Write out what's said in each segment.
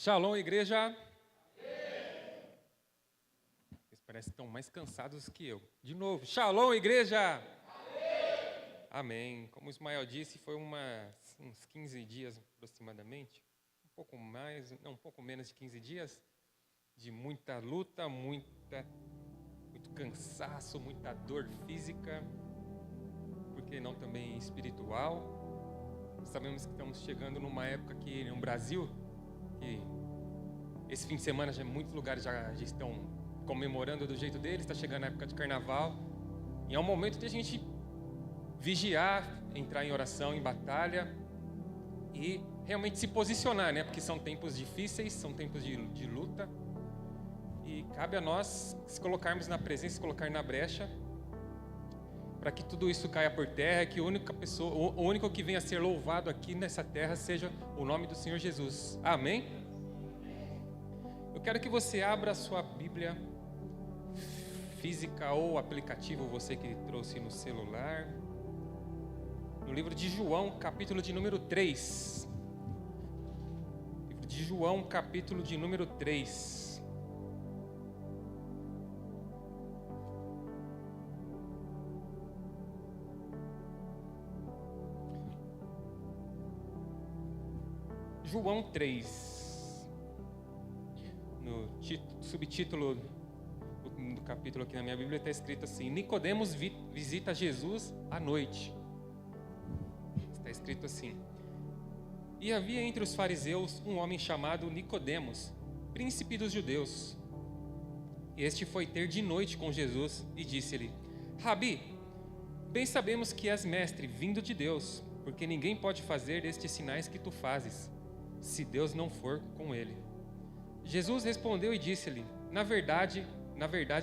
Shalom, igreja. Vocês parecem que estão mais cansados que eu. De novo, shalom, igreja. Amém. Como o Ismael disse, foi uns 15 dias aproximadamente, um pouco mais, não, um pouco menos de 15 dias, de muita luta, muito cansaço, muita dor física, porque não também espiritual. Sabemos que estamos chegando numa época aqui no Brasil, que esse fim de semana já muitos lugares já estão comemorando do jeito deles, está chegando a época de carnaval, e é um momento de a gente vigiar, entrar em oração, em batalha, e realmente se posicionar, né? Porque são tempos difíceis, são tempos de luta, e cabe a nós se colocarmos na presença, se colocar na brecha, para que tudo isso caia por terra, que o único que venha a ser louvado aqui nessa terra seja o nome do Senhor Jesus. Amém? Eu quero que você abra a sua Bíblia física ou aplicativo, você que trouxe no celular, no livro de João, capítulo de número 3. Livro de João, capítulo de número 3. João 3, no subtítulo do capítulo aqui na minha Bíblia está escrito assim: Nicodemos visita Jesus à noite. Está escrito assim: E havia entre os fariseus um homem chamado Nicodemos, príncipe dos judeus. Este foi ter de noite com Jesus e disse-lhe: Rabi, bem sabemos que és mestre vindo de Deus, porque ninguém pode fazer estes sinais que tu fazes, se Deus não for com ele. Jesus respondeu e disse-lhe: na verdade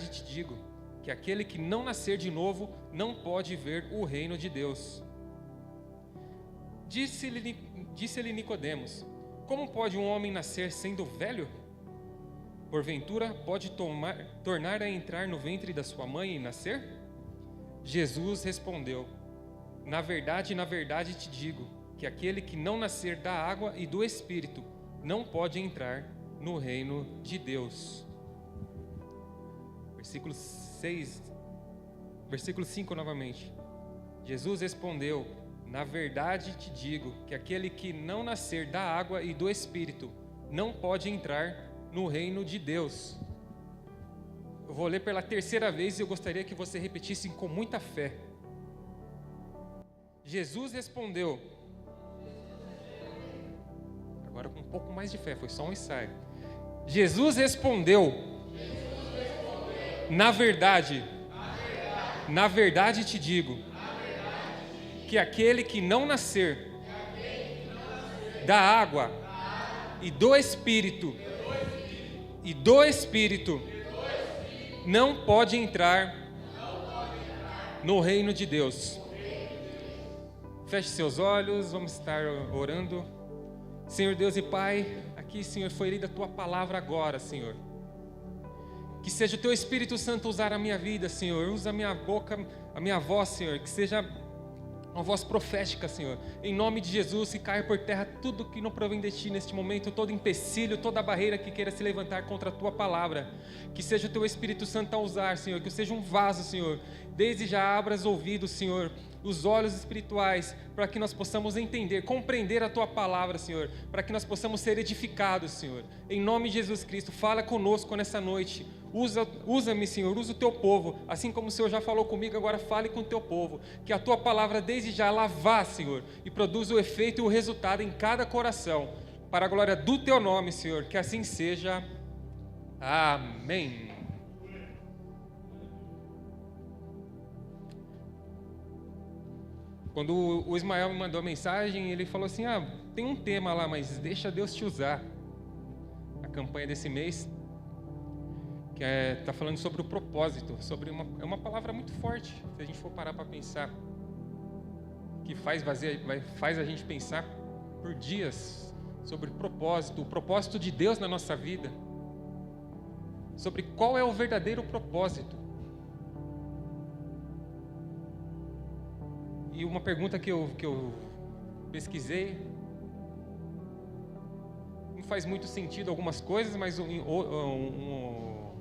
te digo, que aquele que não nascer de novo não pode ver o reino de Deus. Disse-lhe Nicodemos: como pode um homem nascer sendo velho? Porventura pode tornar a entrar no ventre da sua mãe e nascer? Jesus respondeu: na verdade te digo, que aquele que não nascer da água e do Espírito não pode entrar no reino de Deus. Versículo 5 novamente. Jesus respondeu: na verdade te digo, que aquele que não nascer da água e do Espírito não pode entrar no reino de Deus. Eu vou ler pela terceira vez e eu gostaria que você repetisse com muita fé. Jesus respondeu, agora com um pouco mais de fé, foi só um ensaio. Jesus respondeu: na verdade te digo, que aquele que não nascer da água e do Espírito não pode entrar no reino de Deus. Feche seus olhos, vamos estar orando. Senhor Deus e Pai, aqui, Senhor, foi lida a Tua palavra agora, Senhor. Que seja o Teu Espírito Santo usar a minha vida, Senhor. Usa a minha boca, a minha voz, Senhor. Que seja uma voz profética, Senhor. Em nome de Jesus, que caia por terra tudo que não provém de Ti neste momento, todo empecilho, toda barreira que queira se levantar contra a Tua palavra. Que seja o Teu Espírito Santo a usar, Senhor. Que eu seja um vaso, Senhor. Desde já abra os ouvidos, Senhor, os olhos espirituais, para que nós possamos entender, compreender a Tua palavra, Senhor, para que nós possamos ser edificados, Senhor. Em nome de Jesus Cristo, fala conosco nessa noite. Usa-me, Senhor, usa o Teu povo, assim como o Senhor já falou comigo, agora fale com o Teu povo, que a Tua palavra desde já ela vá, Senhor, e produza o efeito e o resultado em cada coração, para a glória do Teu nome, Senhor, que assim seja. Amém. Quando o Ismael me mandou a mensagem, ele falou assim: tem um tema lá, mas deixa Deus te usar. A campanha desse mês, que está falando sobre o propósito, é uma palavra muito forte, se a gente for parar para pensar, que faz a gente pensar por dias sobre o propósito de Deus na nossa vida, sobre qual é o verdadeiro propósito. E uma pergunta que eu pesquisei: não faz muito sentido algumas coisas, mas uma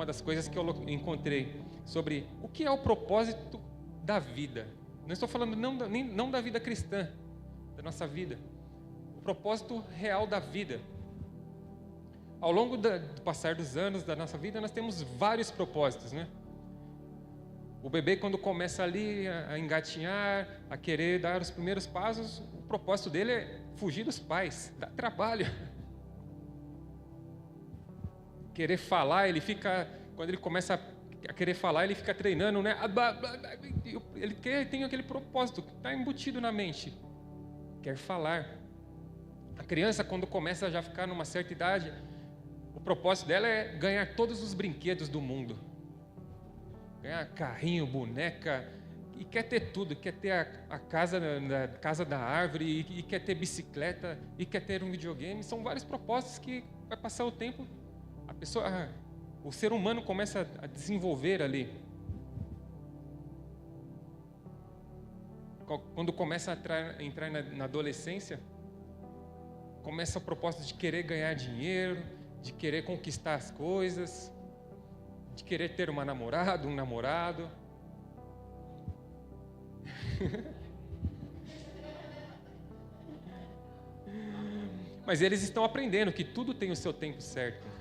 das coisas que eu encontrei sobre o que é o propósito da vida. Não estou falando não da vida cristã, da nossa vida. O propósito real da vida. Ao longo do passar dos anos da nossa vida, nós temos vários propósitos, né? O bebê, quando começa ali a engatinhar, a querer dar os primeiros passos, o propósito dele é fugir dos pais, dar trabalho. Querer falar, quando ele começa a querer falar, ele fica treinando, né? Ele tem aquele propósito que está embutido na mente. Quer falar. A criança, quando começa a já ficar numa certa idade, o propósito dela é ganhar todos os brinquedos do mundo. Ganhar carrinho, boneca, e quer ter tudo. Quer ter a casa da árvore, e quer ter bicicleta, e quer ter um videogame. São vários propósitos que vai passar o tempo, o ser humano começa a desenvolver ali. Quando começa a entrar na adolescência, começa o propósito de querer ganhar dinheiro, de querer conquistar as coisas, de querer ter uma namorada, um namorado. Mas eles estão aprendendo que tudo tem o seu tempo certo.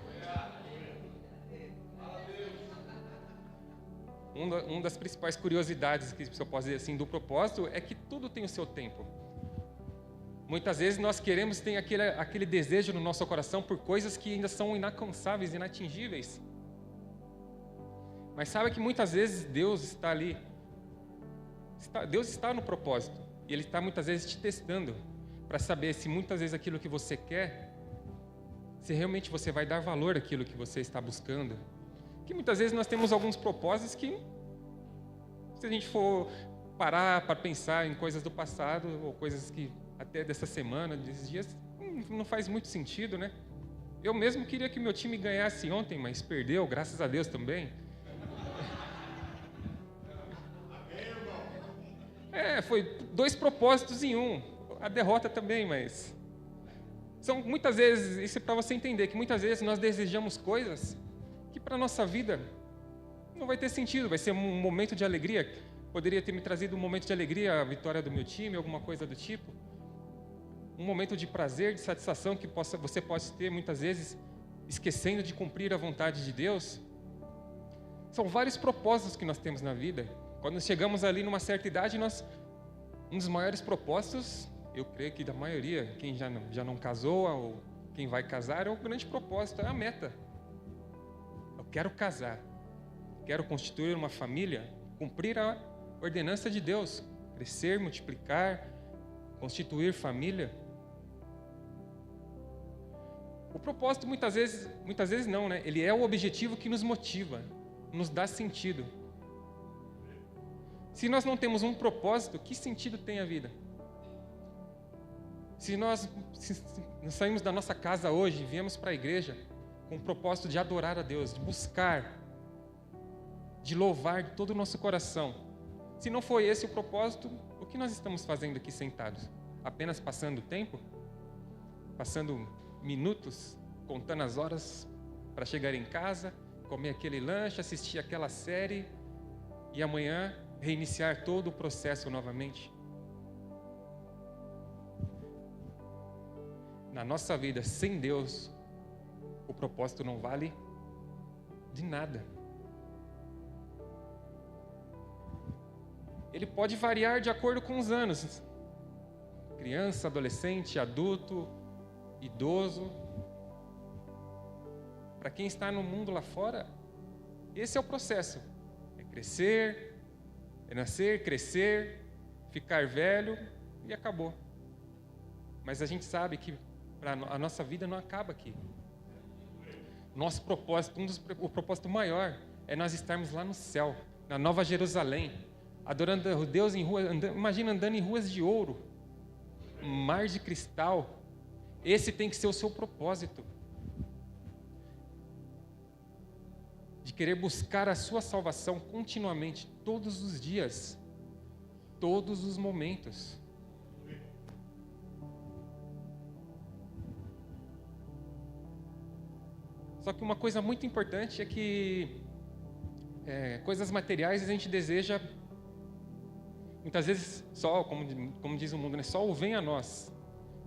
Uma das principais curiosidades que eu posso dizer assim do propósito é que tudo tem o seu tempo. Muitas vezes nós queremos ter aquele desejo no nosso coração por coisas que ainda são inalcançáveis, inatingíveis. Mas sabe que muitas vezes Deus está ali. Deus está no propósito. E Ele está muitas vezes te testando para saber se muitas vezes aquilo que você quer, se realmente você vai dar valor àquilo que você está buscando. Que muitas vezes nós temos alguns propósitos que, se a gente for parar para pensar em coisas do passado, ou coisas que até dessa semana, desses dias, não faz muito sentido, né? Eu mesmo queria que meu time ganhasse ontem, mas perdeu, graças a Deus também. Foi 2 propósitos em um. A derrota também, mas... São muitas vezes, isso é para você entender, que muitas vezes nós desejamos coisas que para a nossa vida não vai ter sentido, vai ser um momento de alegria. Poderia ter me trazido um momento de alegria, a vitória do meu time, alguma coisa do tipo. Um momento de prazer, de satisfação que você pode ter muitas vezes, esquecendo de cumprir a vontade de Deus. São vários propósitos que nós temos na vida. Quando chegamos ali numa certa idade, um dos maiores propósitos, eu creio que da maioria, quem já não casou ou quem vai casar, é o grande propósito, é a meta. Eu quero casar, quero constituir uma família, cumprir a ordenança de Deus, crescer, multiplicar, constituir família. O propósito muitas vezes não, né? Ele é o objetivo que nos motiva, nos dá sentido. Se nós não temos um propósito, que sentido tem a vida? Se nós saímos da nossa casa hoje e viemos para a igreja com o propósito de adorar a Deus, de buscar, de louvar de todo o nosso coração, se não foi esse o propósito, o que nós estamos fazendo aqui sentados? Apenas passando o tempo? Passando minutos, contando as horas para chegar em casa, comer aquele lanche, assistir aquela série e amanhã reiniciar todo o processo novamente? Na nossa vida, sem Deus, o propósito não vale de nada. Ele pode variar de acordo com os anos. Criança, adolescente, adulto, idoso. Para quem está no mundo lá fora, esse é o processo. É crescer, é nascer, crescer, ficar velho e acabou. Mas a gente sabe que a nossa vida não acaba aqui. Nosso propósito, o propósito maior é nós estarmos lá no céu, na Nova Jerusalém, adorando a Deus em rua, imagina andando em ruas de ouro, mar de cristal. Esse tem que ser o seu propósito. De querer buscar a sua salvação continuamente, todos os dias, todos os momentos. Só que uma coisa muito importante é que coisas materiais a gente deseja, muitas vezes, só, como diz o mundo, né? Só o vem a nós.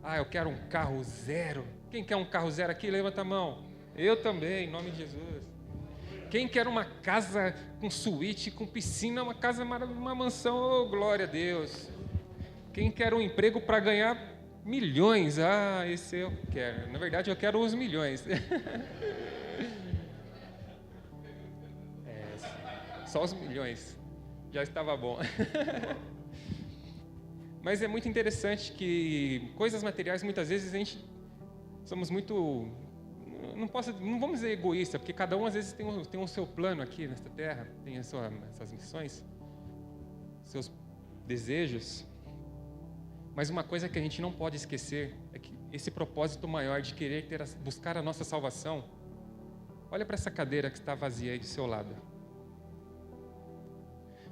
Ah, eu quero um carro zero. Quem quer um carro zero aqui? Levanta a mão. Eu também, em nome de Jesus. Quem quer uma casa com suíte, com piscina, uma casa maravilhosa, uma mansão? Oh, glória a Deus. Quem quer um emprego para ganhar milhões? Ah, esse eu quero. Na verdade, eu quero os milhões. Só os milhões. Já estava bom. Mas é muito interessante que coisas materiais, muitas vezes, a gente somos muito... Não vamos dizer egoísta, porque cada um, às vezes, tem o seu plano aqui nesta terra, tem essas missões, seus desejos. Mas uma coisa que a gente não pode esquecer é que esse propósito maior de querer buscar a nossa salvação, olha para essa cadeira que está vazia aí do seu lado.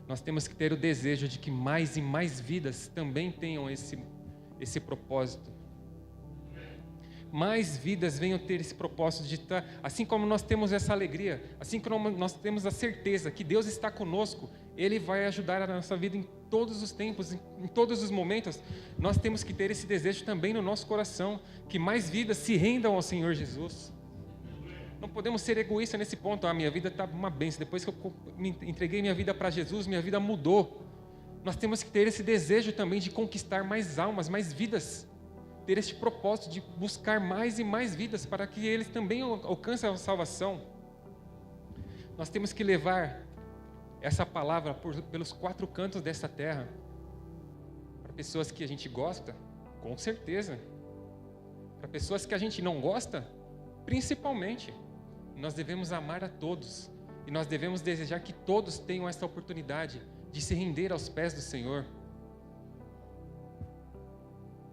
Nós temos que ter o desejo de que mais e mais vidas também tenham esse propósito. Mais vidas venham ter esse propósito de estar, assim como nós temos essa alegria, assim como nós temos a certeza que Deus está conosco, Ele vai ajudar a nossa vida em todos os tempos, em todos os momentos. Nós temos que ter esse desejo também no nosso coração, que mais vidas se rendam ao Senhor Jesus. Não podemos ser egoístas nesse ponto. Minha vida está uma bênção. Depois que eu entreguei minha vida para Jesus, minha vida mudou. Nós temos que ter esse desejo também de conquistar mais almas, mais vidas. Ter este propósito de buscar mais e mais vidas para que eles também alcancem a salvação. Nós temos que levar essa palavra pelos 4 cantos dessa terra. Para pessoas que a gente gosta, com certeza. Para pessoas que a gente não gosta, principalmente. Nós devemos amar a todos e nós devemos desejar que todos tenham essa oportunidade de se render aos pés do Senhor.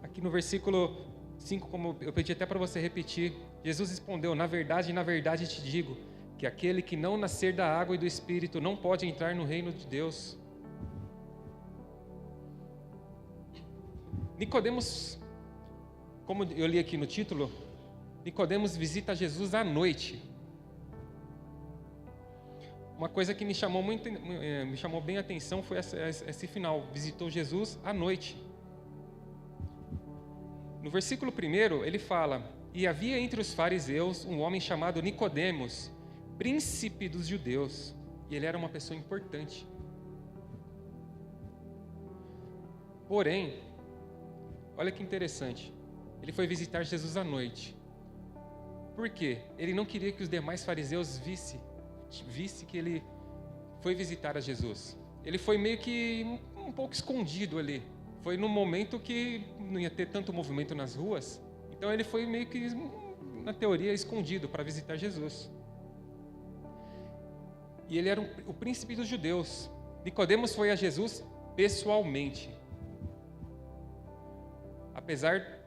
Aqui no versículo 5, como eu pedi até para você repetir, Jesus respondeu: na verdade te digo, que aquele que não nascer da água e do Espírito não pode entrar no reino de Deus. Nicodemos, como eu li aqui no título, Nicodemos visita Jesus à noite. Uma coisa que me chamou bem a atenção foi esse final: visitou Jesus à noite. No versículo 1, ele fala: e havia entre os fariseus um homem chamado Nicodemos, príncipe dos judeus, e ele era uma pessoa importante. Porém, olha que interessante, ele foi visitar Jesus à noite. Por quê? Ele não queria que os demais fariseus visse que ele foi visitar a Jesus. Ele foi meio que um pouco escondido ali. Foi num momento que não ia ter tanto movimento nas ruas. Então ele foi meio que, na teoria, escondido para visitar Jesus. E ele era o príncipe dos judeus. Nicodemos foi a Jesus pessoalmente. Apesar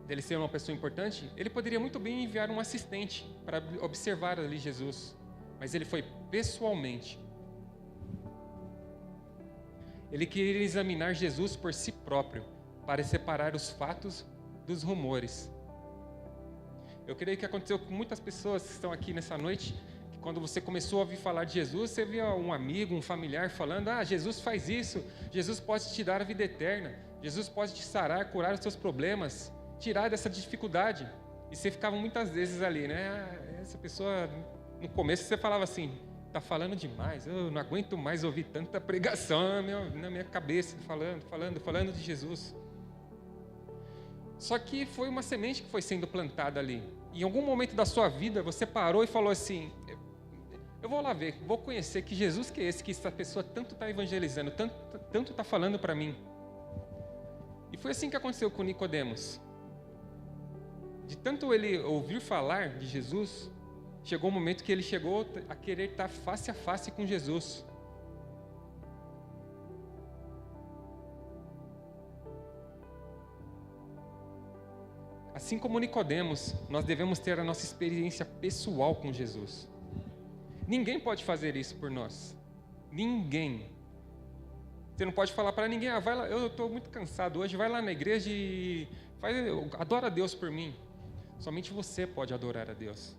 dele ser uma pessoa importante, ele poderia muito bem enviar um assistente para observar ali Jesus. Mas ele foi pessoalmente. Ele queria examinar Jesus por si próprio, para separar os fatos dos rumores. Eu creio que aconteceu com muitas pessoas que estão aqui nessa noite, que quando você começou a ouvir falar de Jesus, você via um amigo, um familiar falando: Jesus faz isso, Jesus pode te dar a vida eterna, Jesus pode te sarar, curar os seus problemas, tirar dessa dificuldade. E você ficava muitas vezes ali, né? Essa pessoa, no começo você falava assim: está falando demais, eu não aguento mais ouvir tanta pregação na minha cabeça, falando de Jesus. Só que foi uma semente que foi sendo plantada ali. Em algum momento da sua vida, você parou e falou assim: eu vou lá ver, vou conhecer que Jesus que é esse, que essa pessoa tanto está evangelizando, tanto está falando para mim. E foi assim que aconteceu com Nicodemos. De tanto ele ouvir falar de Jesus, chegou um momento que ele chegou a querer estar face a face com Jesus. Assim como Nicodemos, nós devemos ter a nossa experiência pessoal com Jesus. Ninguém pode fazer isso por nós. Ninguém. Você não pode falar para ninguém: vai lá, eu estou muito cansado hoje, vai lá na igreja e adora a Deus por mim. Somente você pode adorar a Deus.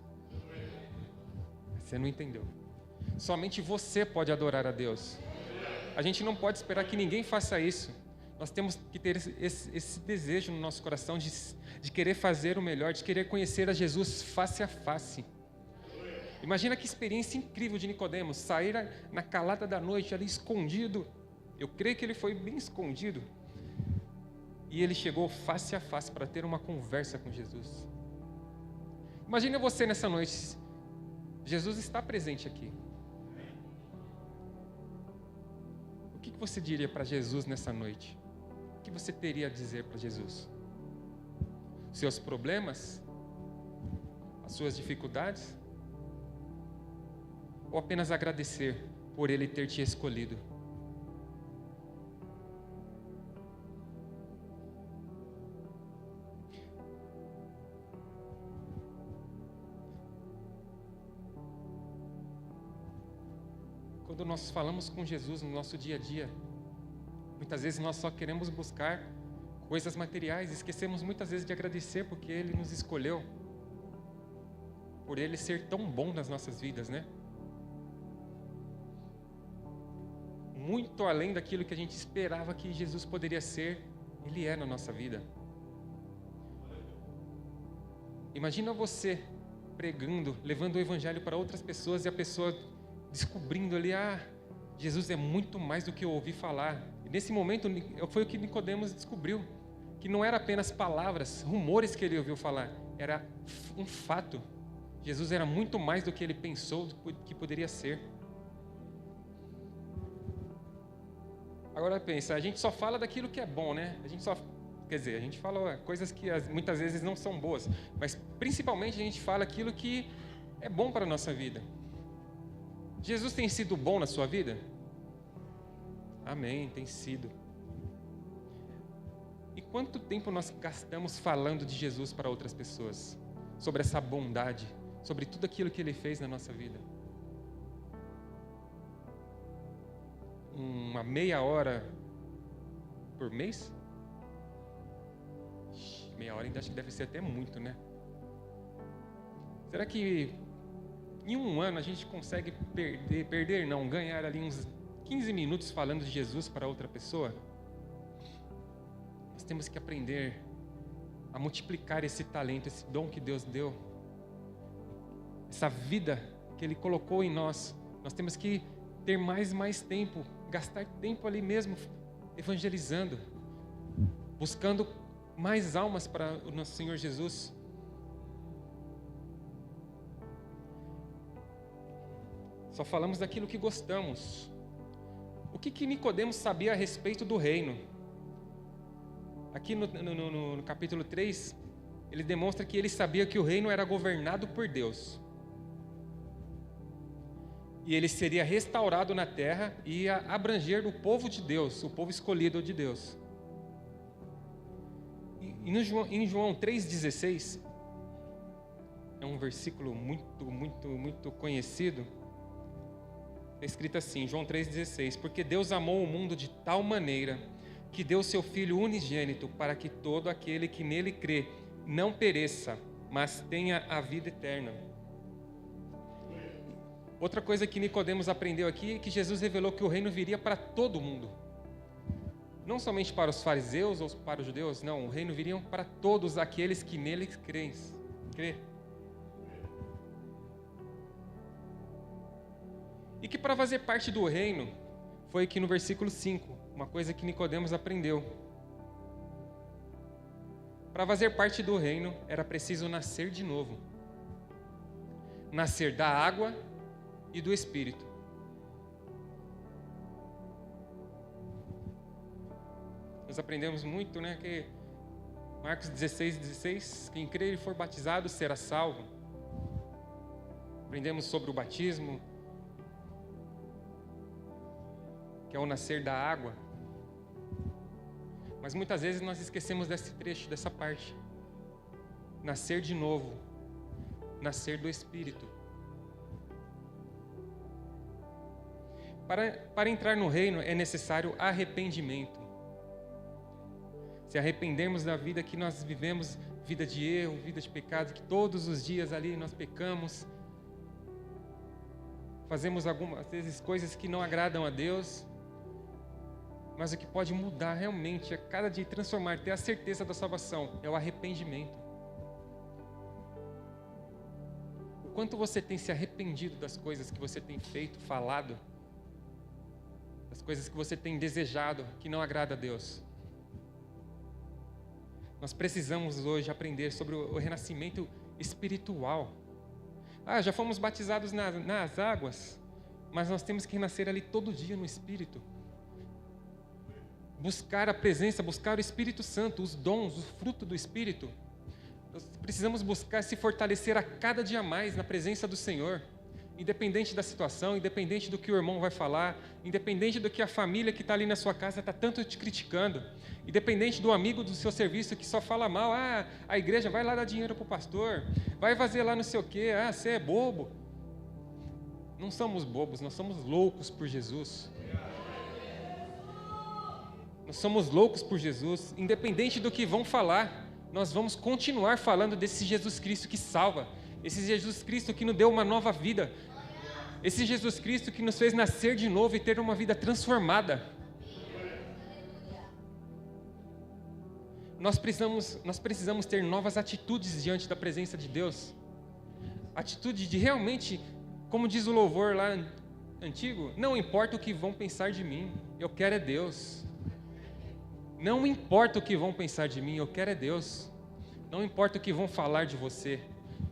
Você não entendeu. Somente você pode adorar a Deus. A gente não pode esperar que ninguém faça isso. Nós temos que ter esse desejo no nosso coração de querer fazer o melhor, de querer conhecer a Jesus face a face. Imagina que experiência incrível de Nicodemos, sair na calada da noite ali escondido. Eu creio que ele foi bem escondido. E ele chegou face a face para ter uma conversa com Jesus. Imagina você nessa noite. Jesus está presente aqui. O que você diria para Jesus nessa noite? O que você teria a dizer para Jesus? Seus problemas? As suas dificuldades? Ou apenas agradecer por Ele ter te escolhido? Quando nós falamos com Jesus no nosso dia a dia, muitas vezes nós só queremos buscar coisas materiais, esquecemos muitas vezes de agradecer porque Ele nos escolheu, por Ele ser tão bom nas nossas vidas, né? Muito além daquilo que a gente esperava que Jesus poderia ser, Ele é na nossa vida. Imagina você pregando, levando o Evangelho para outras pessoas e a pessoa descobrindo ali, Jesus é muito mais do que eu ouvi falar. E nesse momento foi o que Nicodemos descobriu, que não era apenas palavras, rumores que ele ouviu falar, era um fato. Jesus era muito mais do que ele pensou que poderia ser. Agora pensa, a gente só fala daquilo que é bom, né? A gente fala coisas que muitas vezes não são boas, mas principalmente a gente fala aquilo que é bom para a nossa vida. Jesus tem sido bom na sua vida? Amém, tem sido. E quanto tempo nós gastamos falando de Jesus para outras pessoas? Sobre essa bondade, sobre tudo aquilo que Ele fez na nossa vida? Uma meia hora por mês? Meia hora ainda acho que deve ser até muito, né? Será que em um ano a gente consegue ganhar ali uns 15 minutos falando de Jesus para outra pessoa? Nós temos que aprender a multiplicar esse talento, esse dom que Deus deu, essa vida que Ele colocou em nós. Nós temos que ter mais tempo, gastar tempo ali mesmo, evangelizando, buscando mais almas para o nosso Senhor Jesus. Só falamos daquilo que gostamos. O que Nicodemos sabia a respeito do reino? Aqui no capítulo 3, ele demonstra que ele sabia que o reino era governado por Deus. E ele seria restaurado na terra e ia abranger o povo de Deus, o povo escolhido de Deus. E em João 3,16, é um versículo muito conhecido. É escrito assim, João 3,16: porque Deus amou o mundo de tal maneira que deu seu Filho unigênito para que todo aquele que nele crê não pereça, mas tenha a vida eterna. Outra coisa que Nicodemos aprendeu aqui é que Jesus revelou que o reino viria para todo mundo. Não somente para os fariseus ou para os judeus, não, o reino viria para todos aqueles que nele crê. E que para fazer parte do reino, foi aqui no versículo 5, uma coisa que Nicodemos aprendeu. Para fazer parte do reino, era preciso nascer de novo. Nascer da água e do Espírito. Nós aprendemos muito, né, que Marcos 16, quem crer e for batizado será salvo. Aprendemos sobre o batismo, que é o nascer da água. Mas muitas vezes nós esquecemos desse trecho, dessa parte. Nascer de novo, nascer do Espírito. Para entrar no reino é necessário arrependimento. Se arrependermos da vida que nós vivemos, vida de erro, vida de pecado, que todos os dias ali nós pecamos, fazemos algumas vezes coisas que não agradam a Deus, mas o que pode mudar realmente a cada dia, transformar, ter a certeza da salvação, é o arrependimento. O quanto você tem se arrependido das coisas que você tem feito, falado, das coisas que você tem desejado, que não agrada a Deus. Nós precisamos hoje aprender sobre o renascimento espiritual. Já fomos batizados nas águas, mas nós temos que renascer ali todo dia no Espírito. Buscar a presença, buscar o Espírito Santo, os dons, o fruto do Espírito. Nós precisamos buscar se fortalecer a cada dia mais na presença do Senhor. Independente da situação, independente do que o irmão vai falar, independente do que a família que está ali na sua casa está tanto te criticando, independente do amigo do seu serviço que só fala mal, a igreja vai lá dar dinheiro para o pastor, vai fazer lá não sei o quê, você é bobo. Não somos bobos, nós somos loucos por Jesus. Nós somos loucos por Jesus, independente do que vão falar, nós vamos continuar falando desse Jesus Cristo que salva, esse Jesus Cristo que nos deu uma nova vida, esse Jesus Cristo que nos fez nascer de novo e ter uma vida transformada. Nós precisamos ter novas atitudes diante da presença de Deus, atitude de realmente, como diz o louvor lá antigo, não importa o que vão pensar de mim, eu quero é Deus. Não importa o que vão pensar de mim, eu quero é Deus. Não importa o que vão falar de você.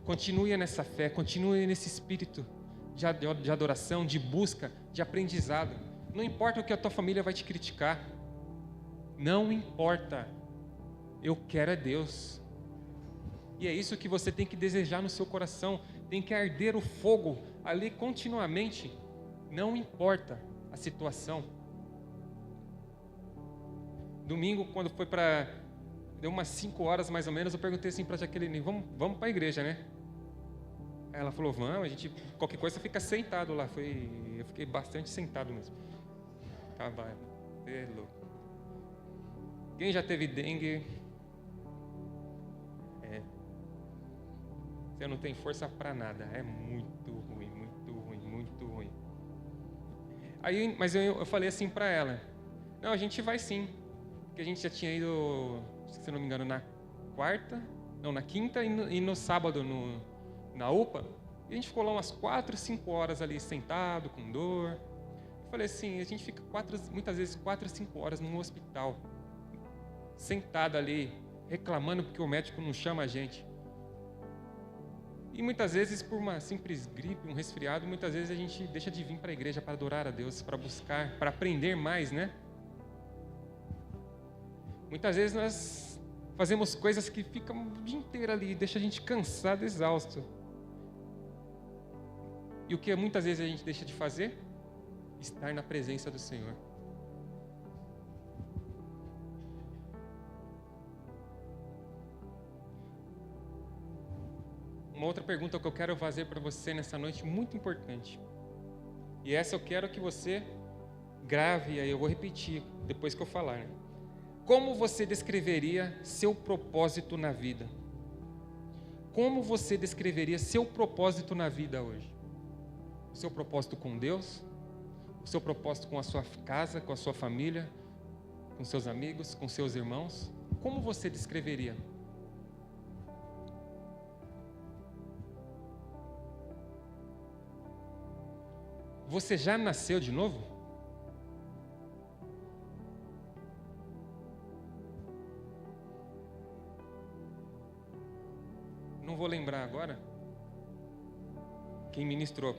Continue nessa fé, continue nesse espírito de adoração, de busca, de aprendizado. Não importa o que a tua família vai te criticar. Não importa. Eu quero é Deus. E é isso que você tem que desejar no seu coração. Tem que arder o fogo ali continuamente. Não importa a situação. Domingo, quando foi deu umas 5 horas mais ou menos, eu perguntei assim para a Jaqueline, vamos para a igreja, né? Aí ela falou, vamos, qualquer coisa fica sentado lá. Eu fiquei bastante sentado mesmo. É louco. Quem já teve dengue? Você não tem força para nada. É muito ruim, muito ruim, muito ruim. Mas eu falei assim para ela, não, a gente vai sim. Porque a gente já tinha ido, se não me engano, na quinta e no sábado na UPA. E a gente ficou lá umas 4, 5 horas ali sentado, com dor. Eu falei assim, a gente fica muitas vezes 4, 5 horas num hospital, sentado ali, reclamando porque o médico não chama a gente. E muitas vezes por uma simples gripe, um resfriado, muitas vezes a gente deixa de vir para a igreja para adorar a Deus, para buscar, para aprender mais, né? Muitas vezes nós fazemos coisas que ficam o dia inteiro ali, deixa a gente cansado, exausto. E o que muitas vezes a gente deixa de fazer? Estar na presença do Senhor. Uma outra pergunta que eu quero fazer para você nessa noite, muito importante. E essa eu quero que você grave, aí eu vou repetir depois que eu falar, né? Como você descreveria seu propósito na vida? Como você descreveria seu propósito na vida hoje? O seu propósito com Deus? O seu propósito com a sua casa, com a sua família? Com seus amigos, com seus irmãos? Como você descreveria? Você já nasceu de novo? Não vou lembrar agora quem ministrou,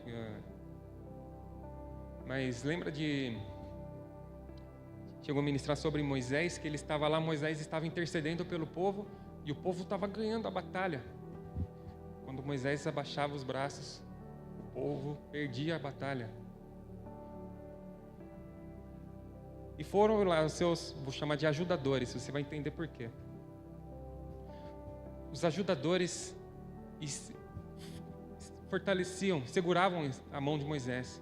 mas lembra chegou a ministrar sobre Moisés, que ele estava lá, Moisés estava intercedendo pelo povo e o povo estava ganhando a batalha. Quando Moisés abaixava os braços, o povo perdia a batalha. E foram lá os seus, vou chamar de ajudadores, você vai entender por quê. Os ajudadores fortaleciam, seguravam a mão de Moisés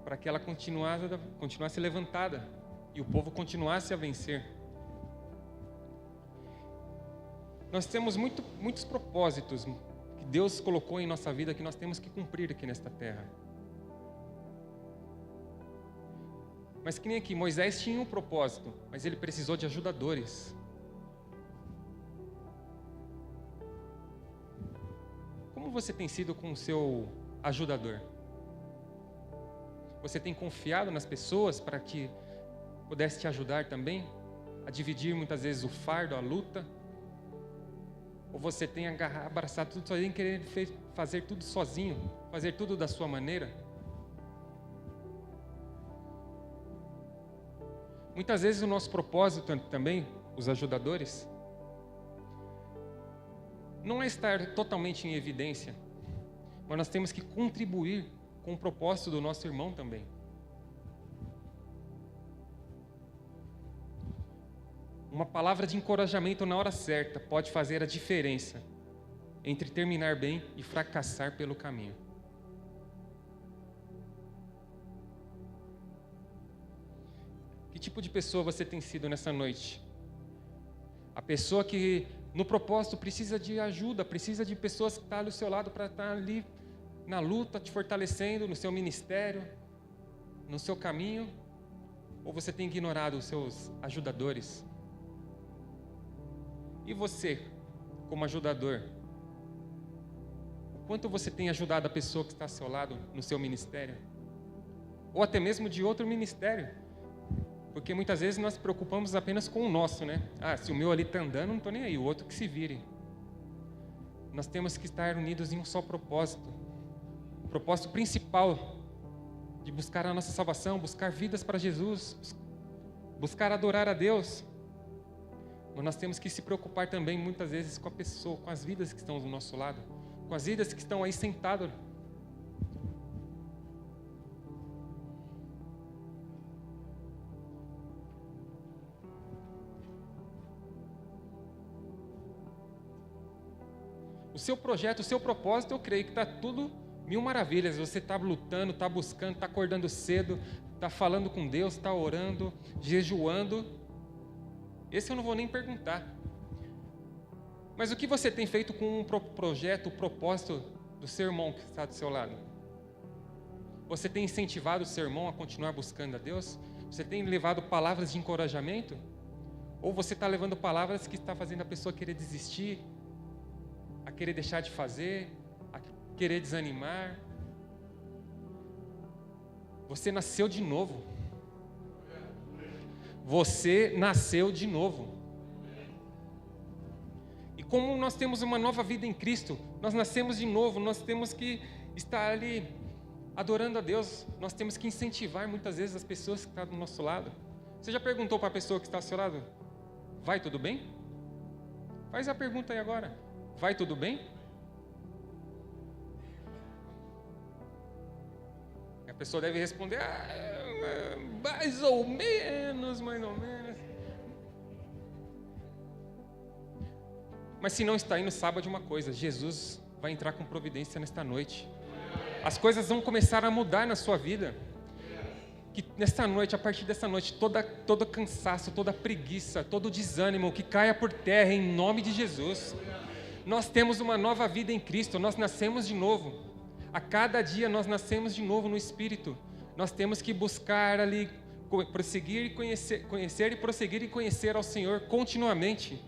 para que ela continuasse levantada e o povo continuasse a vencer. Nós temos muitos propósitos que Deus colocou em nossa vida, que nós temos que cumprir aqui nesta terra. Mas que nem aqui, Moisés tinha um propósito, mas ele precisou de ajudadores. Como você tem sido com o seu ajudador? Você tem confiado nas pessoas para que pudesse te ajudar também? A dividir muitas vezes o fardo, a luta? Ou você tem abraçado tudo sozinho, querendo fazer tudo sozinho, fazer tudo da sua maneira? Muitas vezes o nosso propósito também, os ajudadores, não é estar totalmente em evidência, mas nós temos que contribuir com o propósito do nosso irmão também. Uma palavra de encorajamento na hora certa pode fazer a diferença entre terminar bem e fracassar pelo caminho. Que tipo de pessoa você tem sido nessa noite? A pessoa que no propósito precisa de ajuda, precisa de pessoas que estão ali ao seu lado para estar ali na luta, te fortalecendo no seu ministério, no seu caminho? Ou você tem ignorado os seus ajudadores? E você, como ajudador, o quanto você tem ajudado a pessoa que está ao seu lado no seu ministério? Ou até mesmo de outro ministério? Porque muitas vezes nós nos preocupamos apenas com o nosso, né? Ah, se o meu ali está andando, não estou nem aí, o outro que se vire. Nós temos que estar unidos em um só propósito. O propósito principal de buscar a nossa salvação, buscar vidas para Jesus, buscar adorar a Deus. Mas nós temos que se preocupar também muitas vezes com a pessoa, com as vidas que estão do nosso lado, com as vidas que estão aí sentadas. O seu projeto, o seu propósito, eu creio que está tudo mil maravilhas. Você está lutando, está buscando, está acordando cedo, está falando com Deus, está orando, jejuando. Esse eu não vou nem perguntar. Mas o que você tem feito com o projeto, o propósito do seu irmão que está do seu lado? Você tem incentivado o seu irmão a continuar buscando a Deus? Você tem levado palavras de encorajamento? Ou você está levando palavras que está fazendo a pessoa querer desistir, a querer deixar de fazer, a querer desanimar? Você nasceu de novo. Você nasceu de novo. E como nós temos uma nova vida em Cristo, nós nascemos de novo, nós temos que estar ali adorando a Deus, nós temos que incentivar muitas vezes as pessoas que estão do nosso lado. Você já perguntou para a pessoa que está ao seu lado: vai tudo bem? Faz a pergunta aí agora: vai tudo bem? A pessoa deve responder: mais ou menos, mais ou menos. Mas se não está indo, saiba de uma coisa: Jesus vai entrar com providência nesta noite. As coisas vão começar a mudar na sua vida. Que nesta noite, a partir dessa noite, todo cansaço, toda preguiça, todo desânimo, que caia por terra em nome de Jesus. Nós temos uma nova vida em Cristo, nós nascemos de novo. A cada dia nós nascemos de novo no Espírito. Nós temos que buscar ali, prosseguir e conhecer e prosseguir e conhecer ao Senhor continuamente.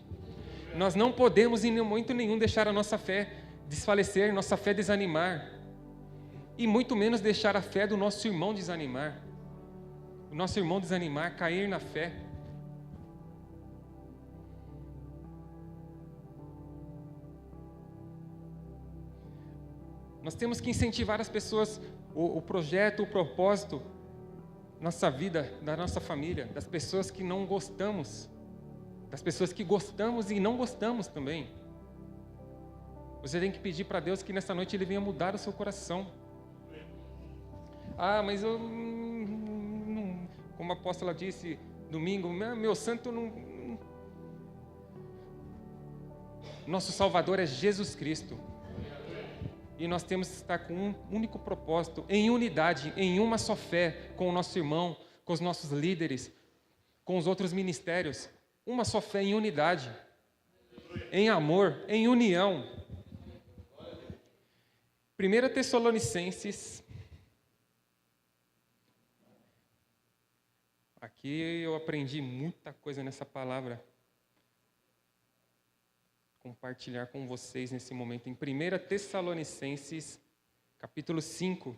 Nós não podemos em momento nenhum deixar a nossa fé desfalecer, nossa fé desanimar. E muito menos deixar a fé do nosso irmão desanimar. O nosso irmão desanimar, cair na fé. Nós temos que incentivar as pessoas, o projeto, o propósito, nossa vida, da nossa família, das pessoas que não gostamos, das pessoas que gostamos e não gostamos também. Você tem que pedir para Deus que nessa noite Ele venha mudar o seu coração. Ah, mas eu, como a apóstola disse domingo, meu santo não... Nosso Salvador é Jesus Cristo. E nós temos que estar com um único propósito, em unidade, em uma só fé, com o nosso irmão, com os nossos líderes, com os outros ministérios. Uma só fé em unidade, em amor, em união. 1 Tessalonicenses. Aqui eu aprendi muita coisa nessa palavra. Compartilhar com vocês nesse momento. Em 1 Tessalonicenses, capítulo 5.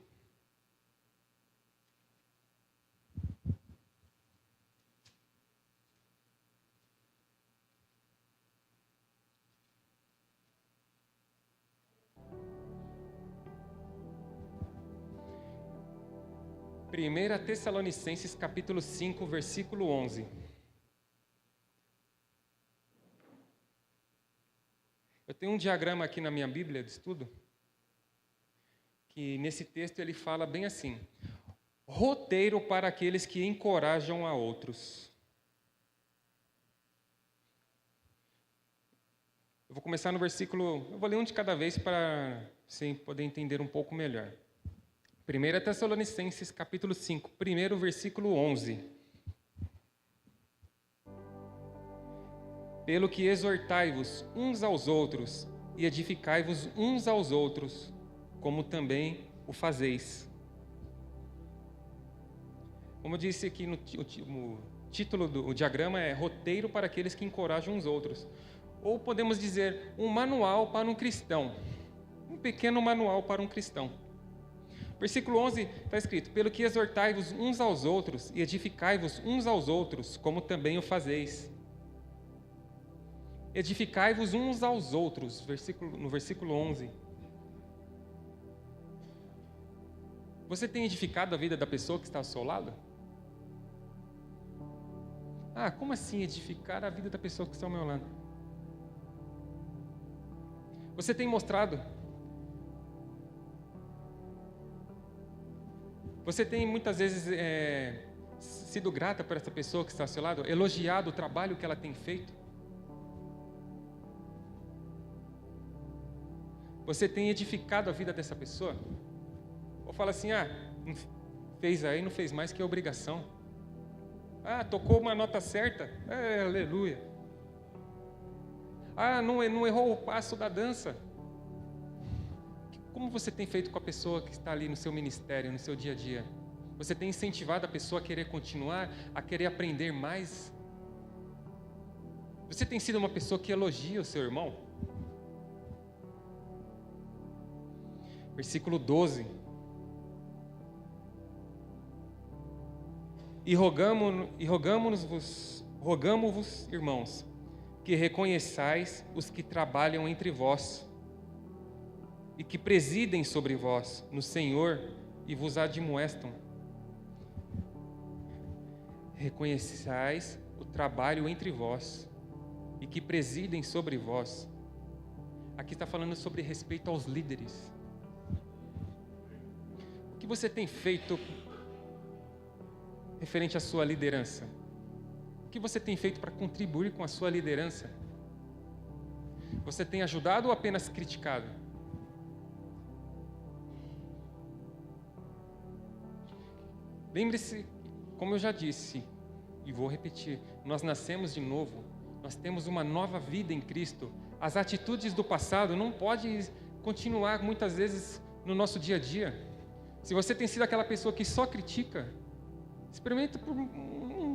Primeira Tessalonicenses, capítulo 5, versículo 11. Eu tenho um diagrama aqui na minha Bíblia de estudo, que nesse texto ele fala bem assim: roteiro para aqueles que encorajam a outros. Eu vou começar no versículo, eu vou ler um de cada vez para você poder entender um pouco melhor. 1 Tessalonicenses, capítulo 5, primeiro versículo 11. Pelo que exortai-vos uns aos outros e edificai-vos uns aos outros, como também o fazeis. Como eu disse aqui, o título do diagrama é Roteiro para aqueles que encorajam os outros. Ou podemos dizer, um manual para um cristão. Um pequeno manual para um cristão. Versículo 11 está escrito: pelo que exortai-vos uns aos outros e edificai-vos uns aos outros, como também o fazeis. Edificai-vos uns aos outros, no versículo 11. Você tem edificado a vida da pessoa que está ao seu lado? Ah, como assim edificar a vida da pessoa que está ao meu lado? Você tem mostrado? Você tem muitas vezes sido grata por essa pessoa que está ao seu lado? Elogiado o trabalho que ela tem feito? Você tem edificado a vida dessa pessoa? Ou fala assim, não fez aí, não fez mais que a obrigação. Tocou uma nota certa? Aleluia. Não errou o passo da dança. Como você tem feito com a pessoa que está ali no seu ministério, no seu dia a dia? Você tem incentivado a pessoa a querer continuar, a querer aprender mais? Você tem sido uma pessoa que elogia o seu irmão? Versículo 12. E rogamo-vos, irmãos, que reconheçais os que trabalham entre vós, e que presidem sobre vós no Senhor e vos admoestam. Reconheçais o trabalho entre vós e que presidem sobre vós. Aqui está falando sobre respeito aos líderes. O que você tem feito referente à sua liderança? O que você tem feito para contribuir com a sua liderança? Você tem ajudado ou apenas criticado? Lembre-se, como eu já disse, e vou repetir, nós nascemos de novo, nós temos uma nova vida em Cristo. As atitudes do passado não podem continuar muitas vezes no nosso dia a dia. Se você tem sido aquela pessoa que só critica, experimenta por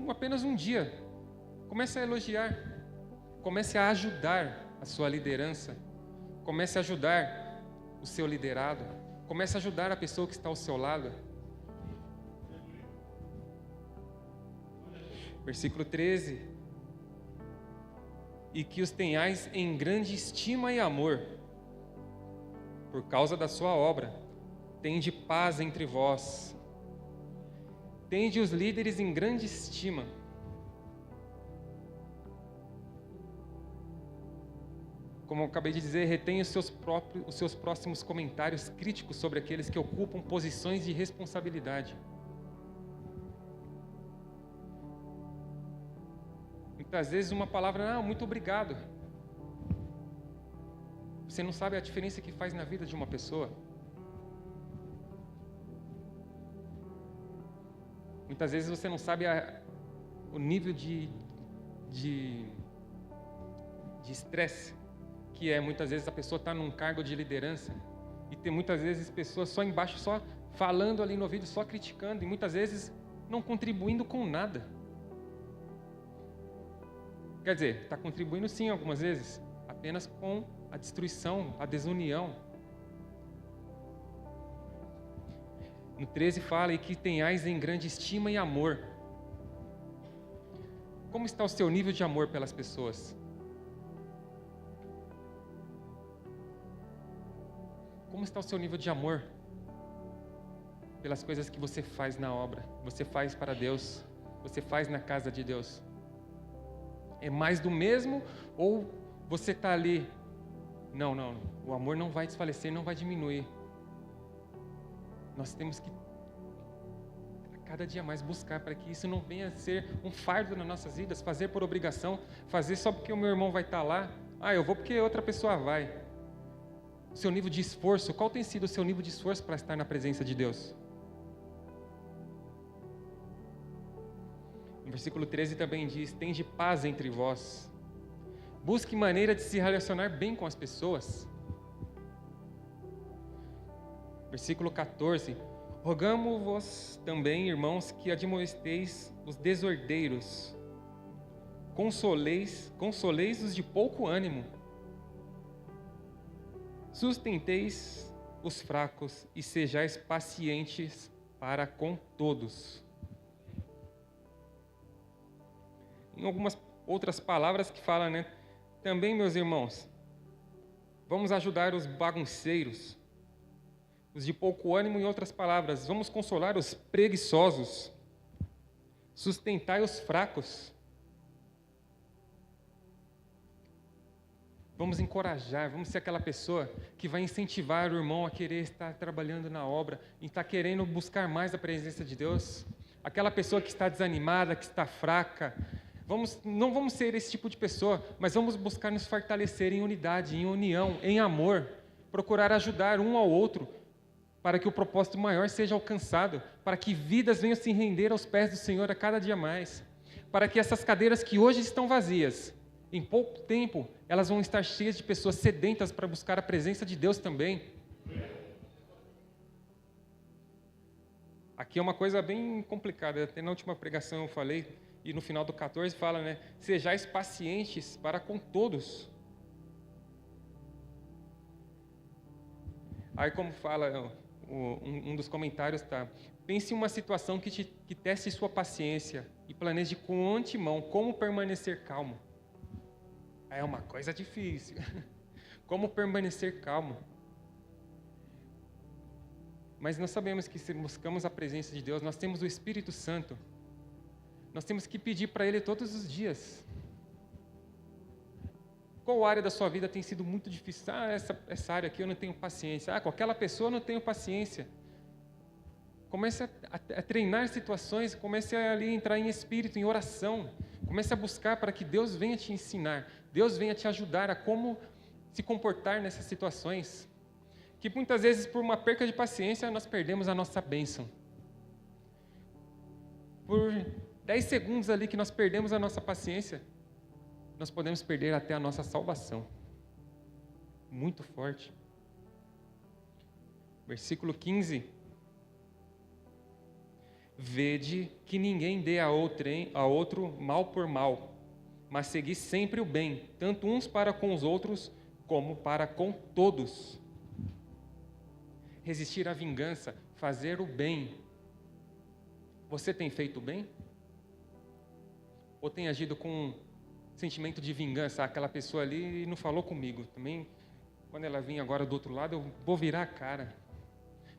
apenas um dia. Comece a elogiar, comece a ajudar a sua liderança, comece a ajudar o seu liderado, comece a ajudar a pessoa que está ao seu lado. Versículo 13. E que os tenhais em grande estima e amor, por causa da sua obra. Tende paz entre vós. Tende os líderes em grande estima. Como eu acabei de dizer, retenha os seus próximos comentários críticos sobre aqueles que ocupam posições de responsabilidade. Muitas vezes uma palavra, muito obrigado. Você não sabe a diferença que faz na vida de uma pessoa. Muitas vezes você não sabe o nível de estresse que é. Muitas vezes a pessoa está num cargo de liderança E tem muitas vezes pessoas só embaixo, só falando ali no ouvido, só criticando, e muitas vezes não contribuindo com nada. Quer dizer, está contribuindo sim algumas vezes, apenas com a destruição, a desunião. No 13 fala: e que tenhais em grande estima e amor. Como está o seu nível de amor pelas pessoas? Como está o seu nível de amor pelas coisas que você faz na obra, você faz para Deus, você faz na casa de Deus? É mais do mesmo ou você está ali? Não, o amor não vai desfalecer, não vai diminuir. Nós temos que cada dia mais buscar para que isso não venha a ser um fardo nas nossas vidas, fazer por obrigação, fazer só porque o meu irmão vai estar lá. Eu vou porque outra pessoa vai. Seu nível de esforço, qual tem sido o seu nível de esforço para estar na presença de Deus? No versículo 13 também diz: tende paz entre vós. Busque maneira de se relacionar bem com as pessoas. Versículo 14: rogamo-vos também, irmãos, que admoesteis os desordeiros, consoleis os de pouco ânimo, sustenteis os fracos e sejais pacientes para com todos. Em algumas outras palavras que falam, né? Também, meus irmãos, vamos ajudar os bagunceiros, os de pouco ânimo. Em outras palavras, vamos consolar os preguiçosos, sustentai os fracos. Vamos encorajar, vamos ser aquela pessoa que vai incentivar o irmão a querer estar trabalhando na obra, e estar querendo buscar mais a presença de Deus. Aquela pessoa que está desanimada, que está fraca. Não vamos ser esse tipo de pessoa, mas vamos buscar nos fortalecer em unidade, em união, em amor, procurar ajudar um ao outro, para que o propósito maior seja alcançado, para que vidas venham se render aos pés do Senhor a cada dia mais, para que essas cadeiras que hoje estão vazias, em pouco tempo, elas vão estar cheias de pessoas sedentas para buscar a presença de Deus também. Aqui é uma coisa bem complicada, até na última pregação eu falei, e no final do 14 fala, né? Sejais pacientes para com todos. Aí como fala um dos comentários, tá? Pense em uma situação que teste sua paciência e planeje com antemão como permanecer calmo. É uma coisa difícil. Como permanecer calmo? Mas nós sabemos que se buscamos a presença de Deus, nós temos o Espírito Santo. Nós temos que pedir para Ele todos os dias. Qual área da sua vida tem sido muito difícil? Essa área aqui eu não tenho paciência. Com aquela pessoa eu não tenho paciência. Comece a treinar situações, comece a ali entrar em espírito, em oração. Comece a buscar para que Deus venha te ensinar, Deus venha te ajudar a como se comportar nessas situações. Que muitas vezes, por uma perca de paciência, nós perdemos a nossa bênção. Por 10 segundos ali que nós perdemos a nossa paciência, nós podemos perder até a nossa salvação. Muito forte. Versículo 15. Vede que ninguém dê a outro mal por mal, mas segui sempre o bem, tanto uns para com os outros, como para com todos. Resistir à vingança, fazer o bem. Você tem feito o bem? Ou tem agido com sentimento de vingança? Aquela pessoa ali não falou comigo. Também, quando ela vir agora do outro lado, eu vou virar a cara.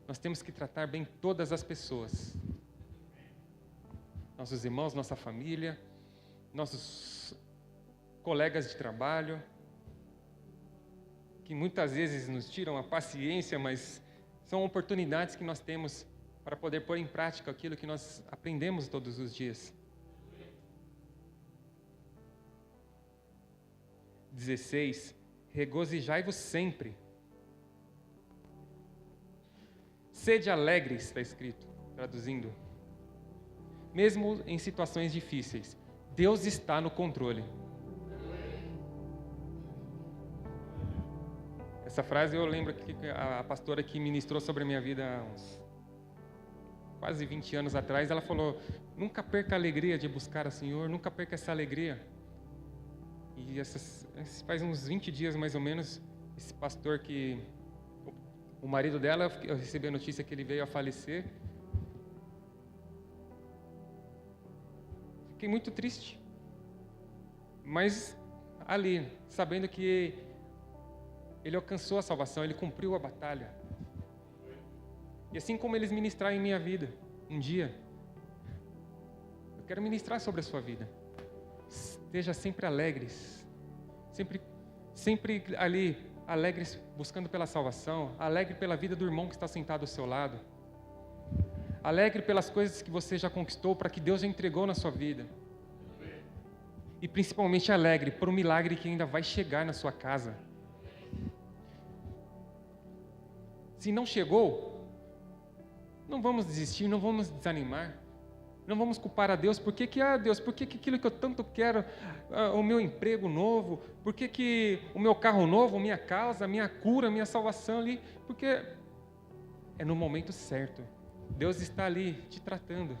Nós temos que tratar bem todas as pessoas. Nossos irmãos, nossa família, nossos colegas de trabalho, que muitas vezes nos tiram a paciência, mas são oportunidades que nós temos para poder pôr em prática aquilo que nós aprendemos todos os dias. 16. Regozijai-vos sempre. Sede alegres, está escrito, traduzindo. Mesmo em situações difíceis, Deus está no controle. Essa frase eu lembro que a pastora que ministrou sobre a minha vida há uns quase 20 anos atrás, ela falou: nunca perca a alegria de buscar o Senhor, nunca perca essa alegria. E faz uns 20 dias mais ou menos, esse pastor o marido dela, eu recebi a notícia que ele veio a falecer. Fiquei muito triste. Mas ali, sabendo que ele alcançou a salvação, ele cumpriu a batalha. E assim como eles ministraram em minha vida, um dia, eu quero ministrar sobre a sua vida. Esteja sempre alegres, sempre ali, alegres buscando pela salvação, alegre pela vida do irmão que está sentado ao seu lado, alegre pelas coisas que você já conquistou, para que Deus já entregou na sua vida. E principalmente alegre por um milagre que ainda vai chegar na sua casa. Se não chegou, não vamos desistir, não vamos desanimar. Não vamos culpar a Deus. Por que Deus, por que aquilo que eu tanto quero, o meu emprego novo, por que o meu carro novo, minha casa, minha cura, minha salvação ali? Porque é no momento certo. Deus está ali te tratando.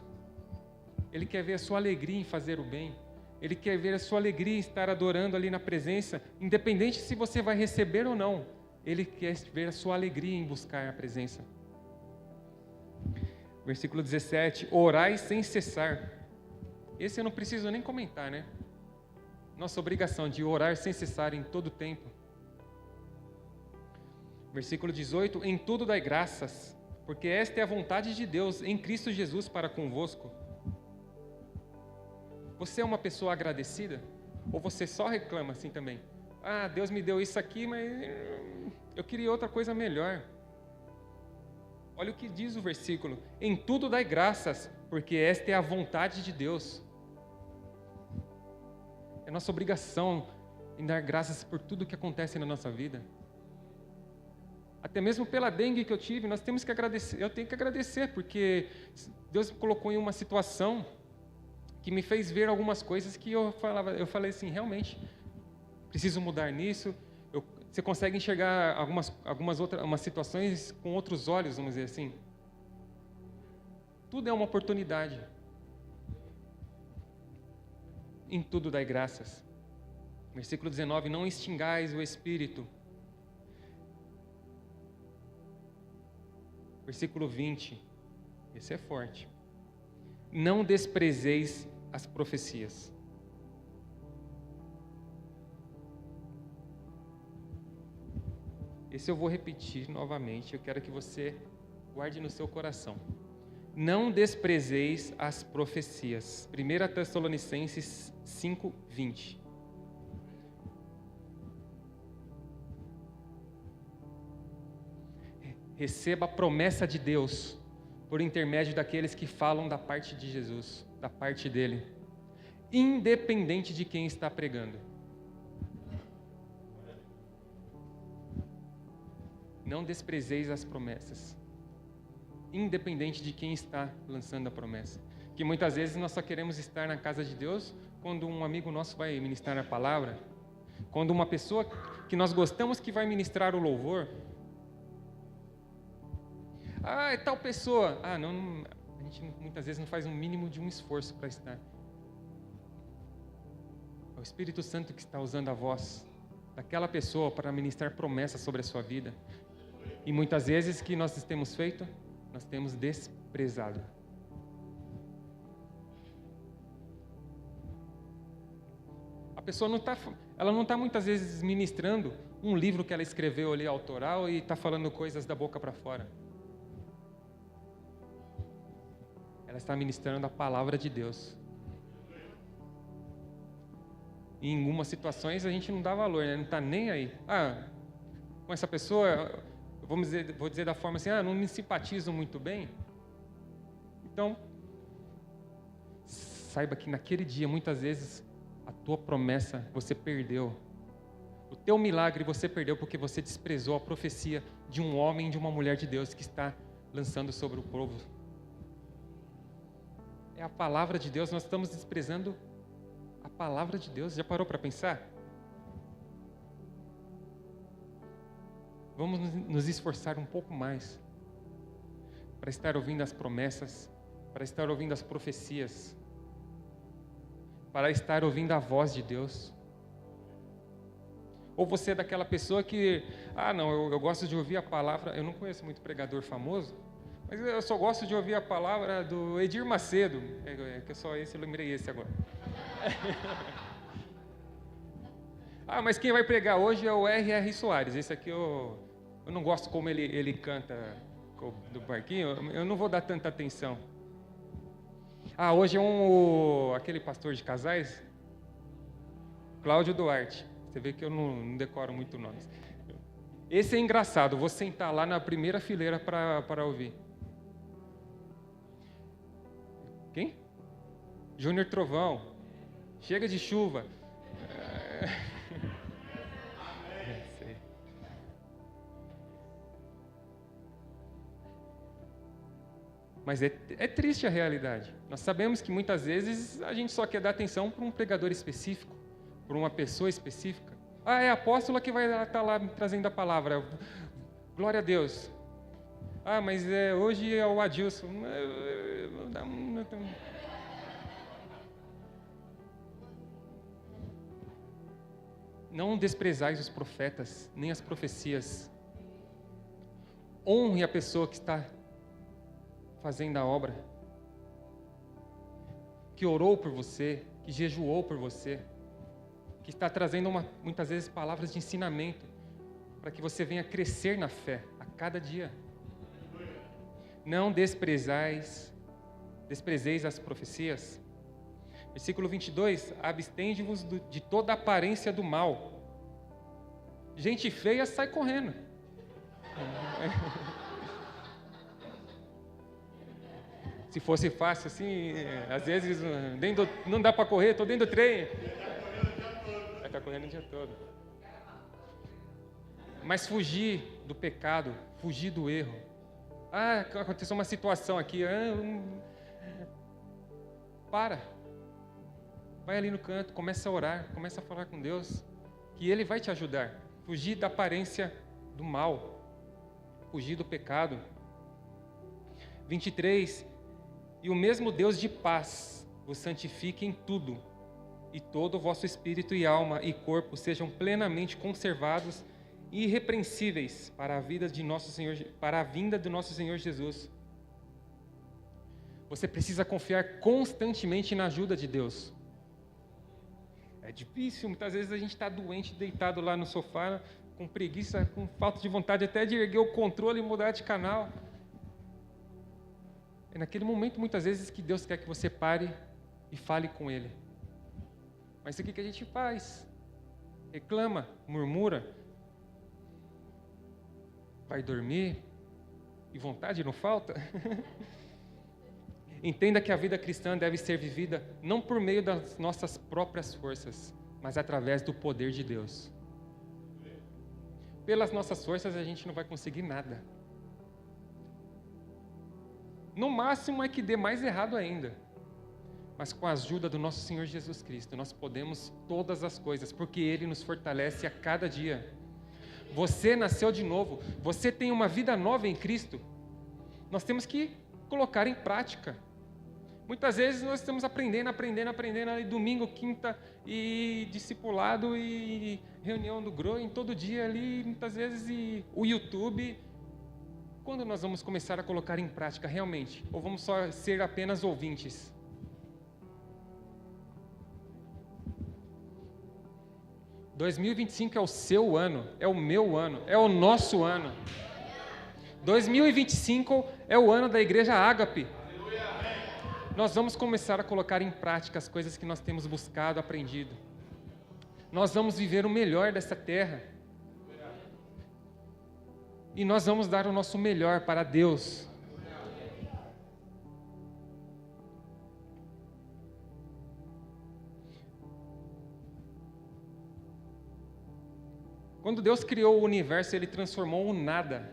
Ele quer ver a sua alegria em fazer o bem. Ele quer ver a sua alegria em estar adorando ali na presença, independente se você vai receber ou não. Ele quer ver a sua alegria em buscar a presença. Versículo 17, orai sem cessar. Esse eu não preciso nem comentar, né? Nossa obrigação de orar sem cessar em todo tempo. Versículo 18, em tudo dai graças, porque esta é a vontade de Deus em Cristo Jesus para convosco. Você é uma pessoa agradecida? Ou você só reclama assim também? Ah, Deus me deu isso aqui, mas eu queria outra coisa melhor. Olha o que diz o versículo. Em tudo dai graças, porque esta é a vontade de Deus. É nossa obrigação em dar graças por tudo que acontece na nossa vida. Até mesmo pela dengue que eu tive, nós temos que agradecer. Eu tenho que agradecer, porque Deus me colocou em uma situação que me fez ver algumas coisas que eu falei assim, realmente, preciso mudar nisso. Você consegue enxergar umas situações com outros olhos, vamos dizer assim. Tudo é uma oportunidade. Em tudo dai graças. Versículo 19, não extingais o Espírito. Versículo 20, esse é forte. Não desprezeis as profecias. Esse eu vou repetir novamente, eu quero que você guarde no seu coração. Não desprezeis as profecias. 1 Tessalonicenses 5:20. Receba a promessa de Deus por intermédio daqueles que falam da parte de Jesus, da parte dele, independente de quem está pregando. Não desprezeis as promessas, independente de quem está lançando a promessa. Que muitas vezes nós só queremos estar na casa de Deus quando um amigo nosso vai ministrar a palavra, quando uma pessoa que nós gostamos que vai ministrar o louvor. Ah, é tal pessoa. Ah, não, a gente muitas vezes não faz um mínimo de um esforço para estar. É o Espírito Santo que está usando a voz daquela pessoa para ministrar promessas sobre a sua vida. E muitas vezes que nós temos feito, nós temos desprezado. A pessoa não está muitas vezes ministrando um livro que ela escreveu ali autoral e está falando coisas da boca para fora. Ela está ministrando a palavra de Deus. E em algumas situações a gente não dá valor, né? Não está nem aí. Ah, com essa pessoa, vou dizer da forma assim, não me simpatizo muito bem. Então, saiba que naquele dia, muitas vezes, a tua promessa você perdeu. O teu milagre você perdeu porque você desprezou a profecia de um homem e de uma mulher de Deus que está lançando sobre o povo. É a palavra de Deus, nós estamos desprezando a palavra de Deus. Já parou para pensar? vamos nos esforçar um pouco mais para estar ouvindo as promessas, para estar ouvindo as profecias, para estar ouvindo a voz de Deus. Ou você é daquela pessoa que, não, eu gosto de ouvir a palavra, eu não conheço muito pregador famoso, mas eu só gosto de ouvir a palavra do Edir Macedo, que só esse, eu lembrei esse agora. Mas quem vai pregar hoje é o R.R. Soares, esse aqui eu não gosto como ele canta do barquinho, eu não vou dar tanta atenção. Hoje é aquele pastor de casais, Cláudio Duarte. Você vê que eu não decoro muito nomes. Esse é engraçado, vou sentar lá na primeira fileira para ouvir. Quem? Júnior Trovão. Chega de chuva. Mas é triste a realidade. Nós sabemos que muitas vezes a gente só quer dar atenção para um pregador específico, para uma pessoa específica. É a apóstola que vai estar lá trazendo a palavra. Glória a Deus. Mas hoje é o Adilson. Não desprezais os profetas, nem as profecias. Honre a pessoa que está fazendo a obra, que orou por você, que jejuou por você, que está trazendo muitas vezes palavras de ensinamento, para que você venha crescer na fé a cada dia. Não desprezeis as profecias. Versículo 22, abstende-vos de toda aparência do mal. Gente feia sai correndo. Se fosse fácil assim, às vezes não dá para correr, estou dentro do trem. Vai estar correndo o dia todo. Mas fugir do pecado, fugir do erro. Aconteceu uma situação aqui. Para. Vai ali no canto, começa a orar, começa a falar com Deus, que Ele vai te ajudar. Fugir da aparência do mal. Fugir do pecado. 23. E o mesmo Deus de paz vos santifique em tudo, e todo o vosso espírito e alma e corpo sejam plenamente conservados e irrepreensíveis para a vinda do nosso Senhor Jesus. Você precisa confiar constantemente na ajuda de Deus. É difícil, muitas vezes a gente está doente, deitado lá no sofá, com preguiça, com falta de vontade até de erguer o controle e mudar de canal. É naquele momento, muitas vezes, que Deus quer que você pare e fale com Ele. Mas o que a gente faz? Reclama, murmura, vai dormir e vontade não falta? Entenda que a vida cristã deve ser vivida não por meio das nossas próprias forças, mas através do poder de Deus. Pelas nossas forças a gente não vai conseguir nada. No máximo é que dê mais errado ainda. Mas com a ajuda do nosso Senhor Jesus Cristo, nós podemos todas as coisas, porque Ele nos fortalece a cada dia. Você nasceu de novo, você tem uma vida nova em Cristo. Nós temos que colocar em prática. Muitas vezes nós estamos aprendendo, e domingo, quinta, e discipulado, e reunião do GRO, em todo dia ali, muitas vezes, e o YouTube. Quando nós vamos começar a colocar em prática realmente? Ou vamos só ser apenas ouvintes? – 2025 é o seu ano, é o meu ano, é o nosso ano. 2025 é o ano da Igreja Ágape. Nós vamos começar a colocar em prática as coisas que nós temos buscado, aprendido. Nós vamos viver o melhor dessa terra. E nós vamos dar o nosso melhor para Deus. Quando Deus criou o universo, Ele transformou o nada,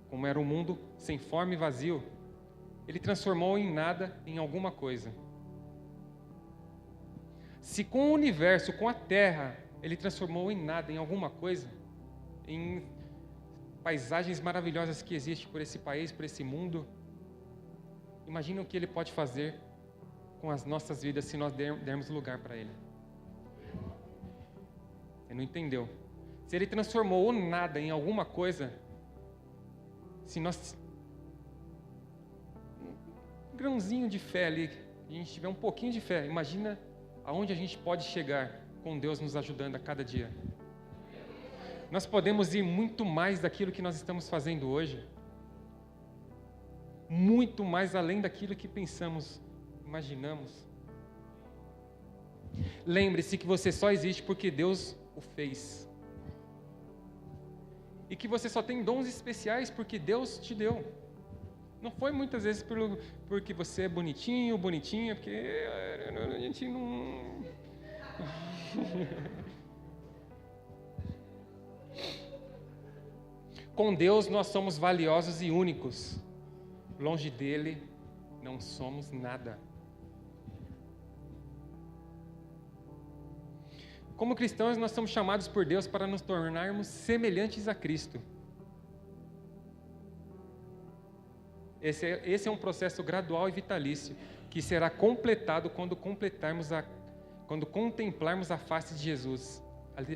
como era um mundo sem forma e vazio, Ele transformou em nada em alguma coisa. Se com o universo, com a terra, Ele transformou em nada em alguma coisa, em paisagens maravilhosas que existem por esse país, por esse mundo. Imagina o que Ele pode fazer com as nossas vidas se nós dermos lugar para Ele. Você não entendeu? Se Ele transformou o nada em alguma coisa, se nós... um grãozinho de fé ali, a gente tiver um pouquinho de fé, imagina aonde a gente pode chegar com Deus nos ajudando a cada dia. Nós podemos ir muito mais daquilo que nós estamos fazendo hoje. Muito mais além daquilo que pensamos, imaginamos. Lembre-se que você só existe porque Deus o fez. E que você só tem dons especiais porque Deus te deu. Não foi muitas vezes porque você é bonitinho, bonitinha, porque a gente não... Com Deus nós somos valiosos e únicos. Longe dele não somos nada. Como cristãos, nós somos chamados por Deus para nos tornarmos semelhantes a Cristo. Esse é um processo gradual e vitalício, que será completado quando contemplarmos a face de Jesus.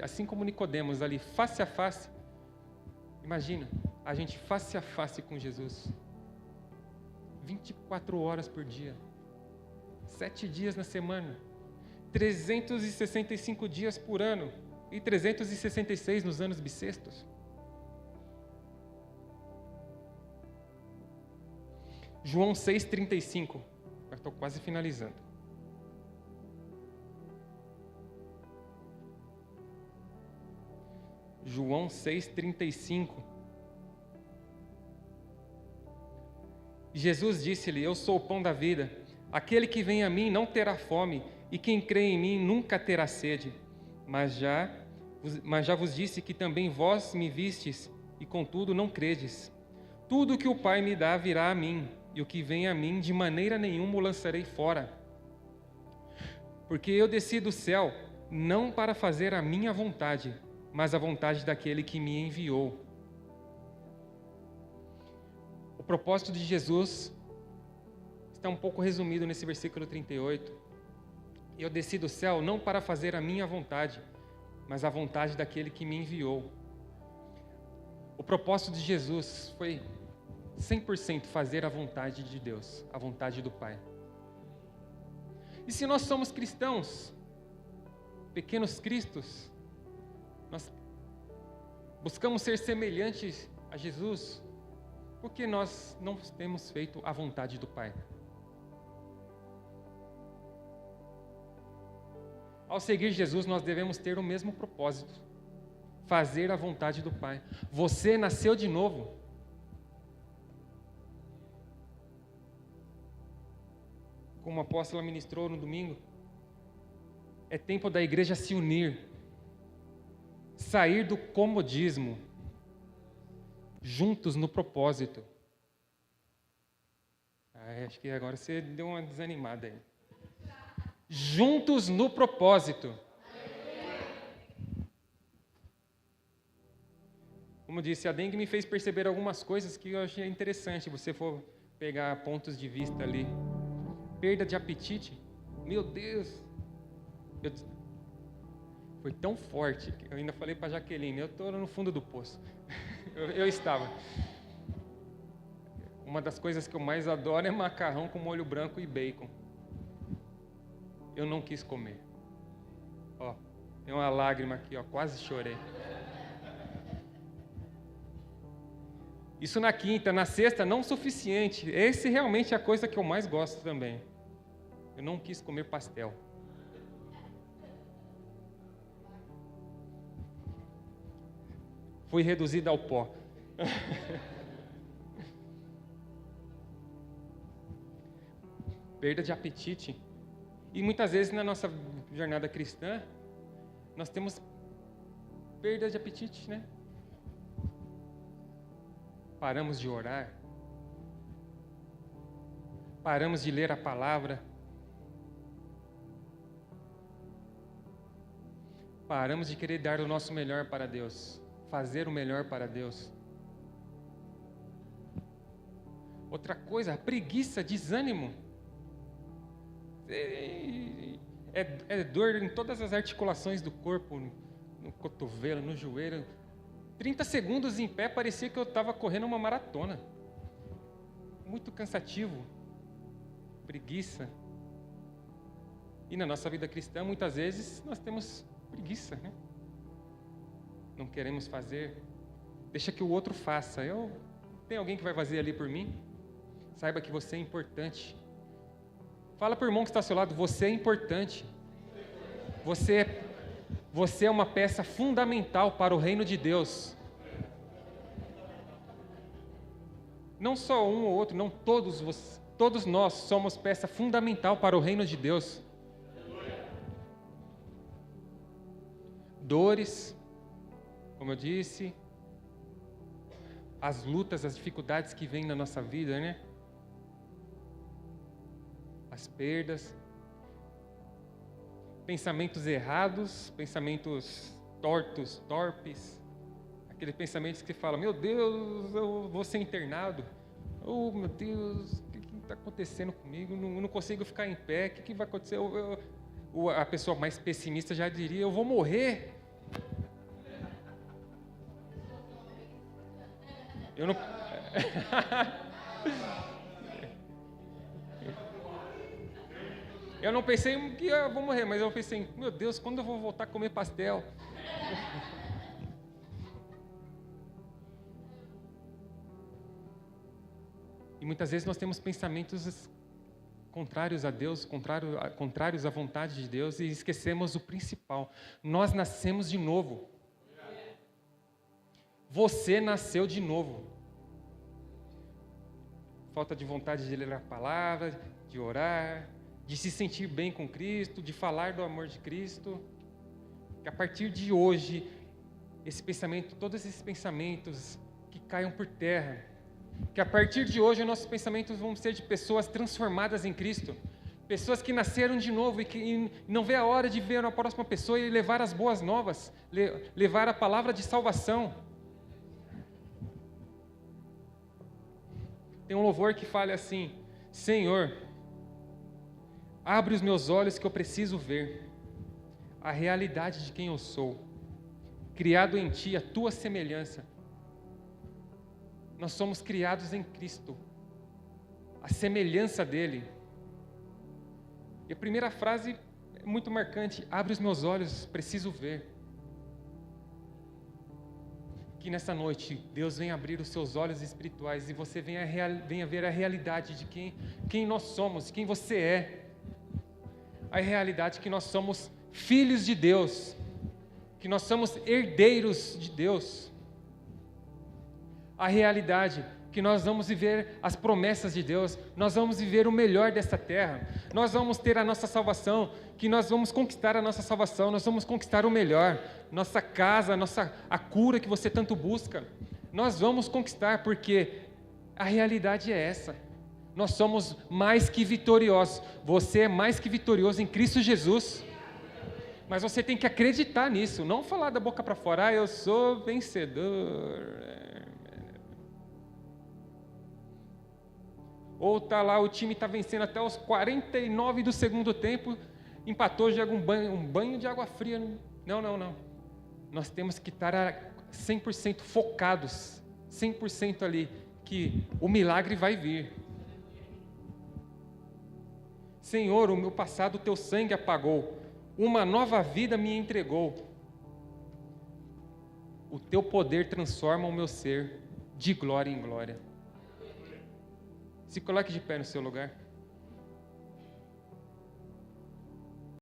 Assim como Nicodemos, ali face a face. Imagina, a gente face a face com Jesus. 24 horas por dia. 7 dias na semana. 365 dias por ano. E 366 nos anos bissextos. João 6,35. Eu estou quase finalizando. João 6,35. Jesus disse-lhe: Eu sou o pão da vida. Aquele que vem a mim não terá fome, e quem crê em mim nunca terá sede. Mas já vos disse que também vós me vistes, e contudo não credes. Tudo o que o Pai me dá virá a mim, e o que vem a mim de maneira nenhuma o lançarei fora. Porque eu desci do céu, não para fazer a minha vontade, mas a vontade daquele que me enviou. O propósito de Jesus está um pouco resumido nesse versículo 38. Eu desci do céu não para fazer a minha vontade, mas a vontade daquele que me enviou. O propósito de Jesus foi 100% fazer a vontade de Deus, a vontade do Pai. E se nós somos cristãos, pequenos cristos, nós buscamos ser semelhantes a Jesus, porque nós não temos feito a vontade do Pai. Ao seguir Jesus, nós devemos ter o mesmo propósito: fazer a vontade do Pai. Você nasceu de novo. Como a apóstola ministrou no domingo, é tempo da igreja se unir, sair do comodismo, juntos no propósito. Acho que agora você deu uma desanimada aí. Juntos no propósito. Como disse, a dengue me fez perceber algumas coisas que eu achei interessante. Se você for pegar pontos de vista ali. Perda de apetite. Meu Deus. Foi tão forte que eu ainda falei para Jaqueline, eu estou no fundo do poço. eu estava. Uma das coisas que eu mais adoro é macarrão com molho branco e bacon. Eu não quis comer. Ó, tem uma lágrima aqui, ó, quase chorei. Isso na quinta, na sexta, não o suficiente. Esse realmente é a coisa que eu mais gosto também. Eu não quis comer pastel. Fui reduzido ao pó. Perda de apetite. E muitas vezes na nossa jornada cristã, nós temos perda de apetite, né? Paramos de orar. Paramos de ler a palavra. Paramos de querer dar o nosso melhor para Deus. fazer o melhor para Deus. Outra coisa, a preguiça, desânimo. É dor em todas as articulações do corpo, no cotovelo, no joelho. 30 segundos em pé, parecia que eu estava correndo uma maratona. Muito cansativo. Preguiça. E na nossa vida cristã, muitas vezes, nós temos preguiça, né? Não queremos fazer. Deixa que o outro faça. Tem alguém que vai fazer ali por mim? Saiba que você é importante. Fala para o irmão que está ao seu lado, você é importante. Você é uma peça fundamental para o reino de Deus. Não só um ou outro, não todos nós somos peça fundamental para o reino de Deus. Dores, como eu disse, as lutas, as dificuldades que vêm na nossa vida, né? As perdas, pensamentos errados, pensamentos torpes, aqueles pensamentos que falam, meu Deus, eu vou ser internado, oh meu Deus, o que está acontecendo comigo, não consigo ficar em pé, o que vai acontecer? A pessoa mais pessimista já diria, eu vou morrer. Eu não... Eu não pensei que eu vou morrer, mas eu pensei, meu Deus, quando eu vou voltar a comer pastel? E muitas vezes nós temos pensamentos contrários a Deus, contrários à vontade de Deus, e esquecemos o principal. Nós nascemos de novo. Você nasceu de novo. Falta de vontade de ler a palavra, de orar, de se sentir bem com Cristo, de falar do amor de Cristo. Que a partir de hoje, todos esses pensamentos que caiam por terra, que a partir de hoje nossos pensamentos vão ser de pessoas transformadas em Cristo, pessoas que nasceram de novo e que não vê a hora de ver a próxima pessoa e levar as boas novas, levar a palavra de salvação. Tem um louvor que fala assim, Senhor, abre os meus olhos que eu preciso ver a realidade de quem eu sou, criado em Ti, a Tua semelhança. Nós somos criados em Cristo, a semelhança dEle. E a primeira frase é muito marcante, abre os meus olhos, preciso ver. Que nessa noite Deus venha abrir os seus olhos espirituais e você venha ver a realidade de quem nós somos, quem você é. A realidade que nós somos filhos de Deus, que nós somos herdeiros de Deus. A realidade que nós vamos viver as promessas de Deus, nós vamos viver o melhor desta terra, nós vamos ter a nossa salvação, que nós vamos conquistar a nossa salvação, nós vamos conquistar o melhor, nossa casa, a cura que você tanto busca, nós vamos conquistar, porque a realidade é essa, nós somos mais que vitoriosos, você é mais que vitorioso em Cristo Jesus, mas você tem que acreditar nisso, não falar da boca para fora, eu sou vencedor. Ou tá lá, o time está vencendo até os 49 do segundo tempo, empatou, joga um banho de água fria. Não. Nós temos que estar 100% focados, 100% ali, que o milagre vai vir. Senhor, o meu passado, o Teu sangue apagou, uma nova vida me entregou. O Teu poder transforma o meu ser de glória em glória. Se coloque de pé no seu lugar.